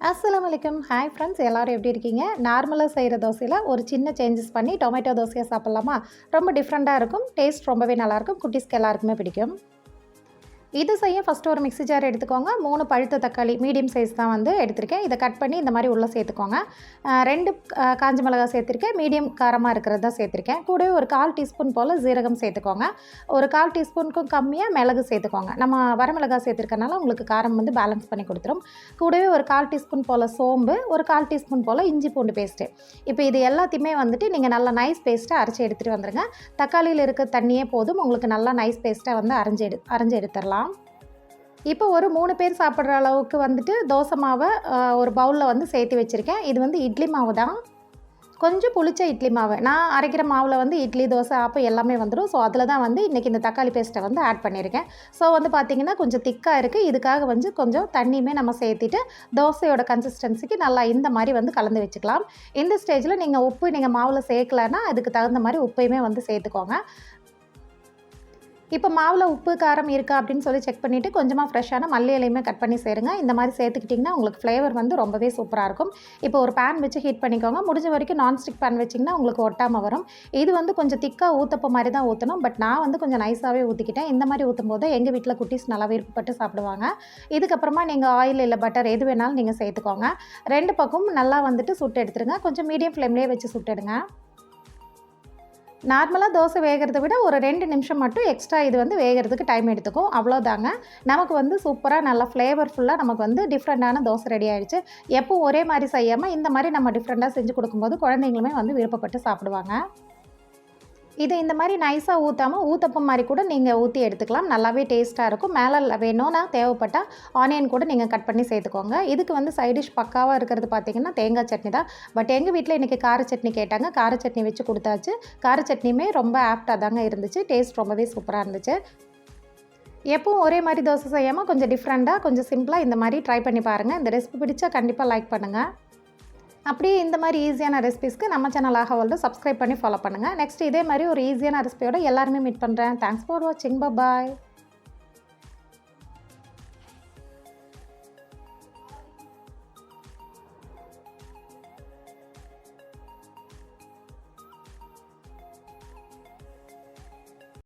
அஸ்ஸலாமு அலைக்கும். Hi friends, எல்லாரும் எப்படி இருக்கீங்க? நார்மலாக செய்கிற தோசையில் ஒரு சின்ன சேஞ்சஸ் பண்ணி டொமேட்டோ தோசையாக சாப்பிட்லாமா? ரொம்ப டிஃப்ரெண்ட்டாக இருக்கும். டேஸ்ட் ரொம்பவே நல்லாயிருக்கும். குட்டீஸ்க்கு எல்லாருக்குமே பிடிக்கும். இது செய்ய ஃபஸ்ட்டு ஒரு மிக்ஸி ஜார் எடுத்துக்கோங்க. 3 பழுத்த தக்காளி மீடியம் சைஸ் தான் வந்து எடுத்திருக்கேன். இதை கட் பண்ணி இந்த மாதிரி உள்ளே சேர்த்துக்கோங்க. 2 காஞ்ச மிளகாய் சேர்த்துருக்கேன். மீடியம் காரமாக இருக்கிறது தான் சேர்த்துருக்கேன். கூடவே ஒரு 1/4 டீஸ்பூன் போல் ஜீரகம் சேர்த்துக்கோங்க. ஒரு 1/4 டீஸ்பூனுக்கும் கம்மியாக மிளகு சேர்த்துக்கோங்க. நம்ம வரமிளகாய் சேர்த்துருக்கனால உங்களுக்கு காரம் வந்து பேலன்ஸ் பண்ணி கொடுத்துரும். கூடவே ஒரு 1/4 டீஸ்பூன் போல் சோம்பு, ஒரு 1/4 டீஸ்பூன் போல் இஞ்சி பூண்டு பேஸ்ட்டு. இப்போ இது எல்லாத்தையுமே வந்துட்டு நீங்கள் நல்லா நைஸ் பேஸ்ட்டாக அரைச்சி எடுத்துகிட்டு வந்துடுங்க. தக்காளியில் இருக்க தண்ணியே போதும். உங்களுக்கு நல்லா நைஸ் பேஸ்ட்டாக வந்து அரைஞ்சி எடுத்துடலாம். இப்போ ஒரு 3 பேர் சாப்பிட்ற அளவுக்கு வந்துட்டு தோசை மாவை ஒரு பவுலில் வந்து சேர்த்து வச்சுருக்கேன். இது வந்து இட்லி மாவு தான். கொஞ்சம் புளிச்ச இட்லி மாவு. நான் அரைக்கிற மாவில் வந்து இட்லி, தோசை, ஆப்பம் எல்லாமே வந்துடும். ஸோ அதில் தான் வந்து இன்றைக்கி இந்த தக்காளி பேஸ்ட்டை வந்து ஆட் பண்ணியிருக்கேன். ஸோ வந்து பார்த்திங்கன்னா கொஞ்சம் திக்காக இருக்குது. இதுக்காக வந்து கொஞ்சம் தண்ணியுமே நம்ம சேர்த்திட்டு தோசையோட கன்சிஸ்டன்சிக்கு நல்லா இந்த மாதிரி வந்து கலந்து வச்சுக்கலாம். இந்த ஸ்டேஜில் நீங்கள் உப்பு மாவில் சேர்க்கலைன்னா அதுக்கு தகுந்த மாதிரி உப்பையுமே வந்து சேர்த்துக்கோங்க. இப்போ மாவில் உப்பு காரம் இருக்கா அப்படின்னு சொல்லி செக் பண்ணிவிட்டு கொஞ்சமாக ஃப்ரெஷ்ஷான மல்லி இலையுமே கட் பண்ணி சேருங்க. இந்த மாதிரி சேர்த்துக்கிட்டிங்கன்னா உங்களுக்கு ஃப்ளேவர் வந்து ரொம்பவே சூப்பராக இருக்கும். இப்போ ஒரு பேன் வச்சு ஹீட் பண்ணிக்கோங்க. முடிஞ்ச வரைக்கும் நான்ஸ்டிக் பேன் வச்சிங்கன்னா உங்களுக்கு ஒட்டாமல் வரும். இது வந்து கொஞ்சம் திக்காக ஊற்றப்ப மாதிரி தான் ஊற்றணும். பட் நான் வந்து கொஞ்சம் நைஸாகவே ஊற்றிக்கிட்டேன். இந்த மாதிரி ஊற்றும் போது எங்கள் வீட்டில் குட்டீஸ் நல்லா விருப்பப்பட்டு சாப்பிடுவாங்க. இதுக்கப்புறமா நீங்கள் ஆயில் இல்லை பட்டர் எது வேணாலும் நீங்கள் சேர்த்துக்கோங்க. 2 பக்கமும் நல்லா வந்துட்டு சுட்டு எடுத்துருங்க. கொஞ்சம் மீடியம் ஃப்ளேம்லேயே வச்சு சுட்டுடுங்க. நார்மலாக தோசை வேகிறத விட ஒரு 2 நிமிஷம் மட்டும் எக்ஸ்ட்ரா இது வந்து வேகிறதுக்கு டைம் எடுத்துக்கும். அவ்வளோதாங்க. நமக்கு வந்து சூப்பராக நல்லா ஃப்ளேவர்ஃபுல்லாக நமக்கு வந்து டிஃப்ரெண்ட்டான தோசை ரெடி ஆகிடுச்சு. எப்பவும் ஒரே மாதிரி செய்யாமல் இந்த மாதிரி நம்ம டிஃப்ரெண்ட்டாக செஞ்சு கொடுக்கும்போது குழந்தைங்களுமே வந்து விருப்பப்பட்டு சாப்பிடுவாங்க. இது இந்த மாதிரி நைஸாக ஊற்றாமல் ஊத்தப்பம் மாதிரி கூட நீங்கள் ஊற்றி எடுத்துக்கலாம். நல்லாவே டேஸ்ட்டாக இருக்கும். மேலே வேணும்னா தேவைப்பட்டால் ஆனியன் கூட நீங்கள் கட் பண்ணி சேர்த்துக்கோங்க. இதுக்கு வந்து சைட் டிஷ் பக்காவாக இருக்கிறது பார்த்திங்கன்னா தேங்காய் சட்னி தான். பட் எங்கள் வீட்டில் இன்றைக்கி கார சட்னி கேட்டாங்க. கார சட்னி வச்சு கொடுத்தாச்சு. கார சட்னியுமே ரொம்ப ஆப்டாக தாங்க இருந்துச்சு. டேஸ்ட் ரொம்பவே சூப்பராக இருந்துச்சு. எப்பவும் ஒரே மாதிரி தோசை செய்யாமல் கொஞ்சம் டிஃப்ரெண்ட்டாக கொஞ்சம் சிம்பிளாக இந்த மாதிரி ட்ரை பண்ணி பாருங்கள். இந்த ரெசிபி பிடிச்சா கண்டிப்பாக லைக் பண்ணுங்கள். அப்படியே இந்த மாதிரி ஈஸியான ரெசிபீஸ்க்கு நம்ம சேனல் ஆஹா வேர்ல்டு சப்ஸ்கிரைப் பண்ணி ஃபாலோ பண்ணுங்கள். நெக்ஸ்ட் இதே மாதிரி ஒரு ஈஸியான ரெசிபியோட எல்லாருமே மீட் பண்ணுறேன். தேங்க்ஸ் ஃபார் வாட்சிங். பாய்.